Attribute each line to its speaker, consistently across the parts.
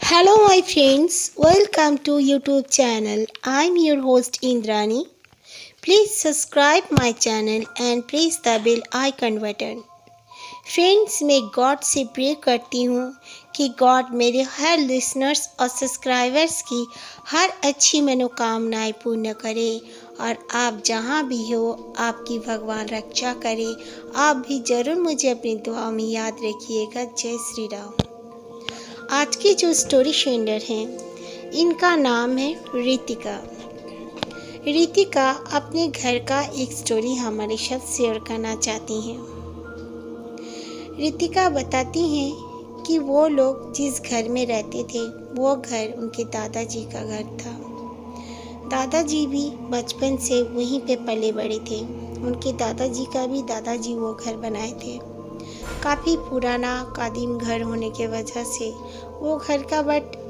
Speaker 1: Hello my friends, welcome to YouTube channel. I'm your host Indrani. Please subscribe my channel and press the bell icon button. Friends मैं God से pray करती हूँ कि God मेरे हर listeners और subscribers की हर अच्छी मनोकामनाएं पूर्ण करे और आप जहाँ भी हो आपकी भगवान रक्षा करे। आप भी ज़रूर मुझे अपनी दुआ में याद रखिएगा। जय श्री राम। आज की जो स्टोरी शेंडर हैं इनका नाम है रितिका। रितिका अपने घर का एक स्टोरी हमारे साथ शेयर करना चाहती हैं। रितिका बताती हैं कि वो लोग जिस घर में रहते थे वो घर उनके दादाजी का घर था। दादाजी भी बचपन से वहीं पे पले बड़े थे। उनके दादाजी वो घर बनाए थे। काफ़ी पुराना कादीम घर होने के वजह से वो घर का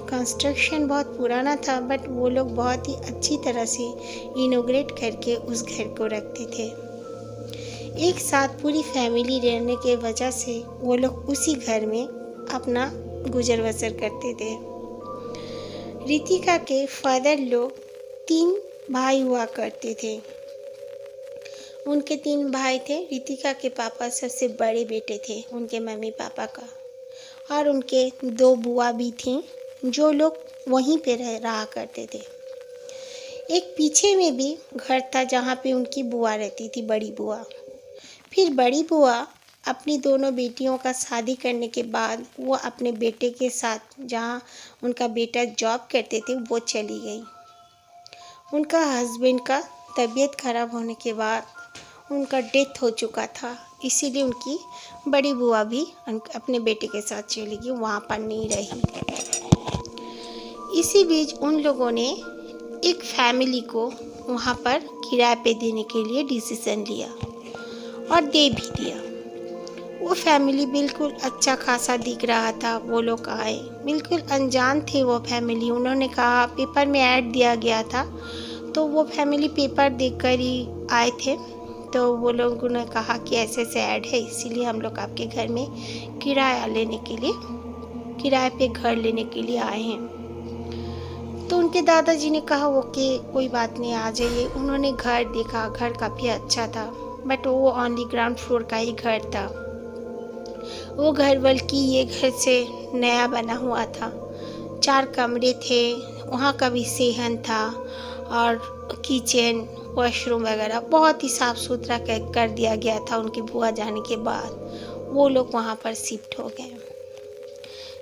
Speaker 1: कंस्ट्रक्शन बहुत पुराना था, बट वो लोग बहुत ही अच्छी तरह से इनोग्रेट करके उस घर को रखते थे। एक साथ पूरी फैमिली रहने के वजह से वो लोग उसी घर में अपना गुजर बसर करते थे। रितिका के फादर लोग 3 भाई हुआ करते थे। उनके 3 भाई थे। रितिका के पापा सबसे बड़े बेटे थे उनके मम्मी पापा का, और उनके 2 बुआ भी थीं जो लोग वहीं पे रहा करते थे। एक पीछे में भी घर था जहाँ पे उनकी बुआ रहती थी, बड़ी बुआ। फिर बड़ी बुआ अपनी दोनों बेटियों का शादी करने के बाद वो अपने बेटे के साथ जहाँ उनका बेटा जॉब करते थे वो चली गई। उनका हस्बैंड का तबीयत खराब होने के बाद उनका डेथ हो चुका था, इसीलिए उनकी बड़ी बुआ भी अपने बेटे के साथ चली गई, वहाँ पर नहीं रही। इसी बीच उन लोगों ने एक फैमिली को वहाँ पर किराए पे देने के लिए डिसीजन लिया और दे भी दिया। वो फैमिली बिल्कुल अच्छा खासा दिख रहा था। वो लोग आए, बिल्कुल अनजान थे वो फैमिली। उन्होंने कहा, पेपर में ऐड दिया गया था तो वो फैमिली पेपर देखकर ही आए थे। तो वो लोगों ने कहा कि ऐसे ऐड है, इसीलिए हम लोग आपके घर में किराए पे घर लेने के लिए आए हैं। तो उनके दादाजी ने कहा ओके, कोई बात नहीं, आ जाइए। उन्होंने घर देखा, घर काफ़ी अच्छा था, बट वो ओनली ग्राउंड फ्लोर का ही घर था। वो घर बल्कि ये घर से नया बना हुआ था। 4 कमरे थे, वहाँ का भी सेहन था और किचन वॉशरूम वगैरह बहुत ही साफ़ सुथरा कर दिया गया था। उनकी बुआ जाने के बाद वो लोग वहाँ पर शिफ्ट हो गए।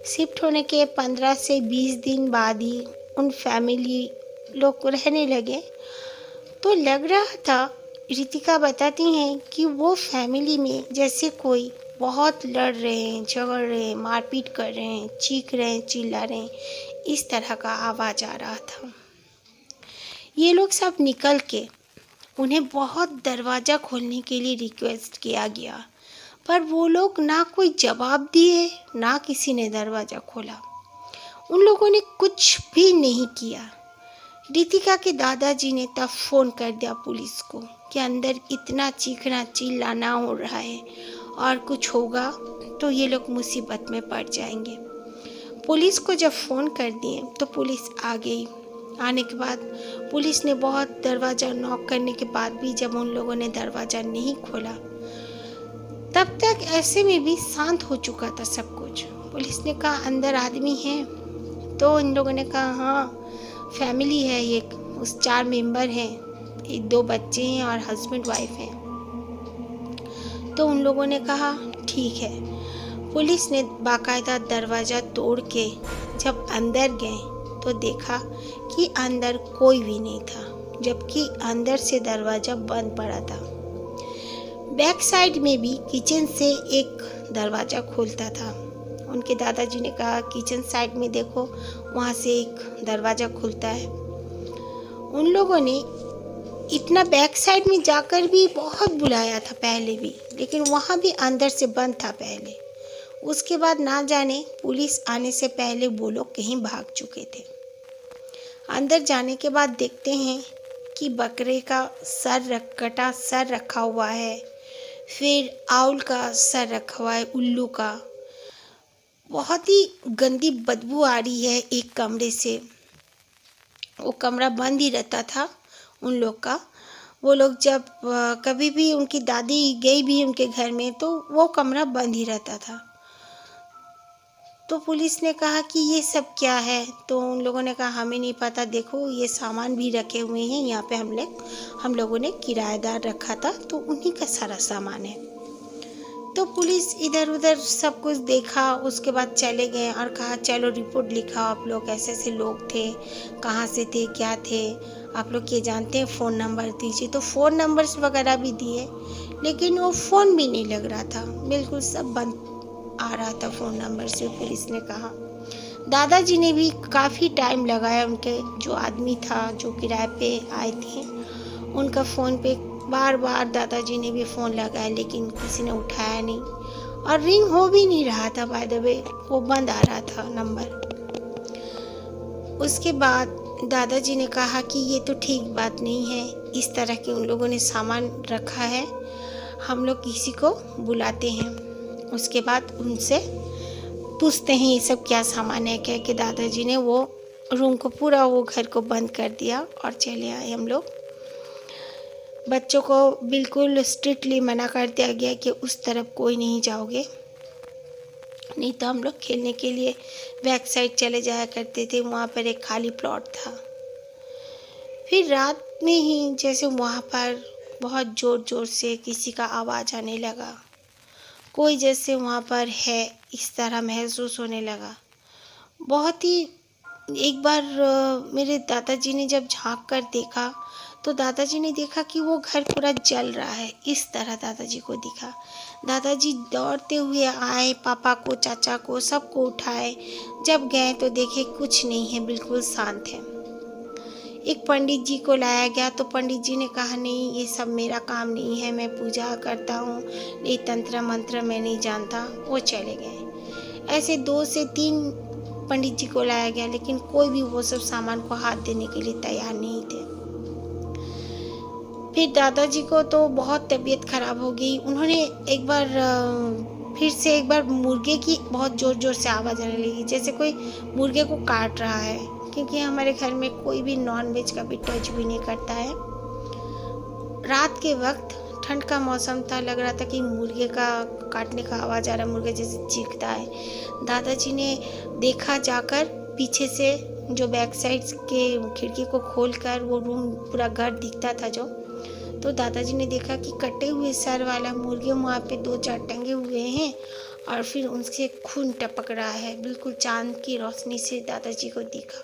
Speaker 1: शिफ्ट होने के 15 से 20 दिन बाद ही उन फैमिली लोग को रहने लगे। तो लग रहा था, रितिका बताती हैं कि वो फैमिली में जैसे कोई बहुत लड़ रहे हैं, झगड़ रहे हैं, मारपीट कर रहे हैं, चीख रहे हैं, चिल्ला रहे हैं, इस तरह का आवाज़ आ रहा था। ये लोग सब निकल के उन्हें बहुत दरवाज़ा खोलने के लिए रिक्वेस्ट किया गया, पर वो लोग ना कोई जवाब दिए, ना किसी ने दरवाज़ा खोला। उन लोगों ने कुछ भी नहीं किया। रितिका के दादाजी ने तब फ़ोन कर दिया पुलिस को कि अंदर इतना चीखना चिल्लाना हो रहा है और कुछ होगा तो ये लोग मुसीबत में पड़ जाएंगे। पुलिस को जब फ़ोन कर दिए तो पुलिस आ गई। आने के बाद पुलिस ने बहुत दरवाज़ा नॉक करने के बाद भी जब उन लोगों ने दरवाज़ा नहीं खोला, तब तक ऐसे में भी शांत हो चुका था सब कुछ। पुलिस ने कहा अंदर आदमी हैं, तो इन लोगों ने कहा हाँ फैमिली है, एक उस 4 मेंबर हैं, 2 बच्चे हैं और हस्बैंड वाइफ हैं। तो उन लोगों ने कहा ठीक है। पुलिस ने बाकायदा दरवाज़ा तोड़ के जब अंदर गए तो देखा कि अंदर कोई भी नहीं था, जबकि अंदर से दरवाज़ा बंद पड़ा था। बैक साइड में भी किचन से एक दरवाज़ा खुलता था। उनके दादाजी ने कहा किचन साइड में देखो, वहाँ से एक दरवाज़ा खुलता है। उन लोगों ने इतना बैक साइड में जाकर भी बहुत बुलाया था पहले भी, लेकिन वहाँ भी अंदर से बंद था पहले। उसके बाद ना जाने पुलिस आने से पहले वो लोग कहीं भाग चुके थे। अंदर जाने के बाद देखते हैं कि बकरे का कटा सर रखा हुआ है, फिर आउल का सर रखा हुआ है, उल्लू का। बहुत ही गंदी बदबू आ रही है एक कमरे से। वो कमरा बंद ही रहता था उन लोग का। वो लोग जब कभी भी उनकी दादी गई भी उनके घर में तो वो कमरा बंद ही रहता था। तो पुलिस ने कहा कि ये सब क्या है, तो उन लोगों ने कहा हमें नहीं पता, देखो ये सामान भी रखे हुए हैं यहाँ पे, हम लोगों ने किराएदार रखा था तो उन्हीं का सारा सामान है। तो पुलिस इधर उधर सब कुछ देखा, उसके बाद चले गए और कहा चलो रिपोर्ट लिखाओ आप लोग, ऐसे ऐसे लोग थे, कहाँ से थे, क्या थे, आप लोग ये जानते हैं, फ़ोन नंबर दीजिए। तो फ़ोन नंबर्स वगैरह भी दिए, लेकिन वो फ़ोन भी नहीं लग रहा था, बिल्कुल सब बंद आ रहा था फ़ोन नंबर से। पुलिस ने कहा दादाजी ने भी काफ़ी टाइम लगाया, उनके जो आदमी था जो किराए पे आए थे उनका फ़ोन पे बार बार दादाजी ने भी फ़ोन लगाया, लेकिन किसी ने उठाया नहीं और रिंग हो भी नहीं रहा था, बाय द वे वो बंद आ रहा था नंबर। उसके बाद दादाजी ने कहा कि ये तो ठीक बात नहीं है, इस तरह के उन लोगों ने सामान रखा है, हम लोग किसी को बुलाते हैं, उसके बाद उनसे पूछते हैं ये सब क्या सामान है। कह के दादाजी ने वो रूम को पूरा वो घर को बंद कर दिया और चले आए हम लोग। बच्चों को बिल्कुल स्ट्रिक्टली मना कर दिया गया कि उस तरफ कोई नहीं जाओगे, नहीं तो हम लोग खेलने के लिए बैक साइड चले जाया करते थे, वहाँ पर एक खाली प्लॉट था। फिर रात में ही जैसे वहाँ पर बहुत ज़ोर ज़ोर से किसी का आवाज़ आने लगा, कोई जैसे वहाँ पर है इस तरह महसूस होने लगा। बहुत ही एक बार मेरे दादाजी ने जब झांक कर देखा तो दादाजी ने देखा कि वो घर पूरा जल रहा है, इस तरह दादाजी को दिखा। दादाजी दौड़ते हुए आए, पापा को, चाचा को, सबको उठाए। जब गए तो देखे कुछ नहीं है, बिल्कुल शांत है। एक पंडित जी को लाया गया तो पंडित जी ने कहा नहीं ये सब मेरा काम नहीं है, मैं पूजा करता हूँ, ये तंत्र मंत्र मैं नहीं जानता। वो चले गए। ऐसे 2 से 3 पंडित जी को लाया गया, लेकिन कोई भी वो सब सामान को हाथ देने के लिए तैयार नहीं थे। फिर दादाजी को तो बहुत तबीयत खराब हो गई। उन्होंने फिर से एक बार मुर्गे की बहुत ज़ोर ज़ोर से आवाज़ आने लगी, जैसे कोई मुर्गे को काट रहा है, क्योंकि हमारे घर में कोई भी नॉन वेज का भी टच भी नहीं करता है। रात के वक्त ठंड का मौसम था, लग रहा था कि मुर्गे का काटने का आवाज़ आ रहा है, मुर्गे जैसे चीखता है। दादाजी ने देखा, जाकर पीछे से जो बैक साइड के खिड़की को खोलकर वो रूम पूरा घर दिखता था जो, तो दादाजी ने देखा कि कटे हुए सर वाला मुर्गे वहाँ पे 2-4 टंगे हुए हैं और फिर उनसे खून टपक रहा है, बिल्कुल चांद की रोशनी से दादाजी को दिखा।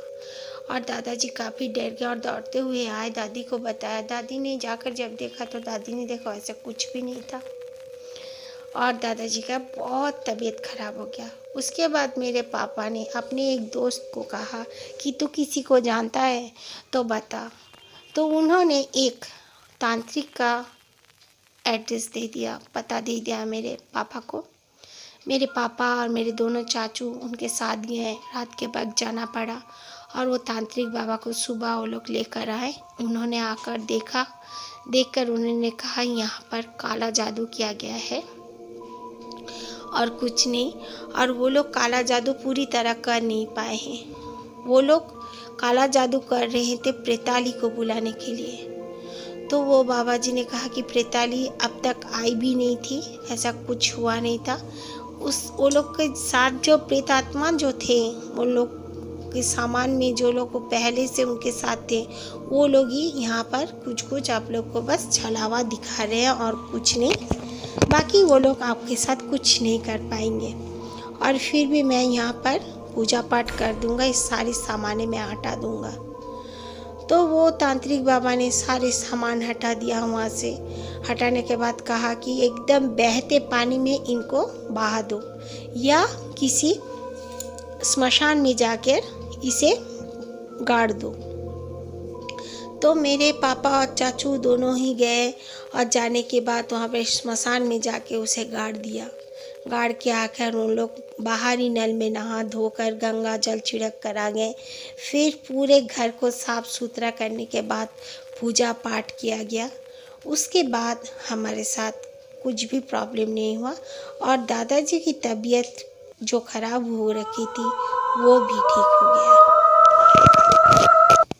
Speaker 1: और दादाजी काफ़ी डर गए और दौड़ते हुए आए, दादी को बताया। दादी ने जाकर जब देखा तो दादी ने देखा ऐसा कुछ भी नहीं था और दादाजी का बहुत तबीयत खराब हो गया। उसके बाद मेरे पापा ने अपने एक दोस्त को कहा कि तू किसी को जानता है तो बता। तो उन्होंने एक तांत्रिक का एड्रेस दे दिया, पता दे दिया मेरे पापा को। मेरे पापा और मेरे दोनों चाचू उनके साथ गए, रात के वक्त जाना पड़ा और वो तांत्रिक बाबा को सुबह वो लोग लेकर आए। उन्होंने आकर देखा, देखकर उन्होंने कहा यहाँ पर काला जादू किया गया है और कुछ नहीं। और वो लोग काला जादू पूरी तरह कर नहीं पाए हैं, वो लोग काला जादू कर रहे थे प्रेताली को बुलाने के लिए। तो वो बाबा जी ने कहा कि प्रेताली अब तक आई भी नहीं थी, ऐसा कुछ हुआ नहीं था। वो लोग के साथ जो प्रेत आत्मा जो थे, वो लोग के सामान में जो लोग पहले से उनके साथ थे, वो लोग ही यहाँ पर कुछ आप लोग को बस छलावा दिखा रहे हैं और कुछ नहीं, बाकी वो लोग आपके साथ कुछ नहीं कर पाएंगे। और फिर भी मैं यहाँ पर पूजा पाठ कर दूँगा, इस सारे सामान मैं हटा दूँगा। तो वो तांत्रिक बाबा ने सारे सामान हटा दिया वहाँ से। हटाने के बाद कहा कि एकदम बहते पानी में इनको बहा दो या किसी स्मशान में जाकर इसे गाड़ दो। तो मेरे पापा और चाचू दोनों ही गए और जाने के बाद वहाँ पर स्मशान में जाके उसे गाड़ दिया। गाड़ के आकर उन लोग बाहरी नल में नहा धोकर गंगा जल छिड़क कर आ गए। फिर पूरे घर को साफ सुथरा करने के बाद पूजा पाठ किया गया। उसके बाद हमारे साथ कुछ भी प्रॉब्लम नहीं हुआ और दादाजी की तबीयत जो खराब हो रखी थी वो भी ठीक हो गया।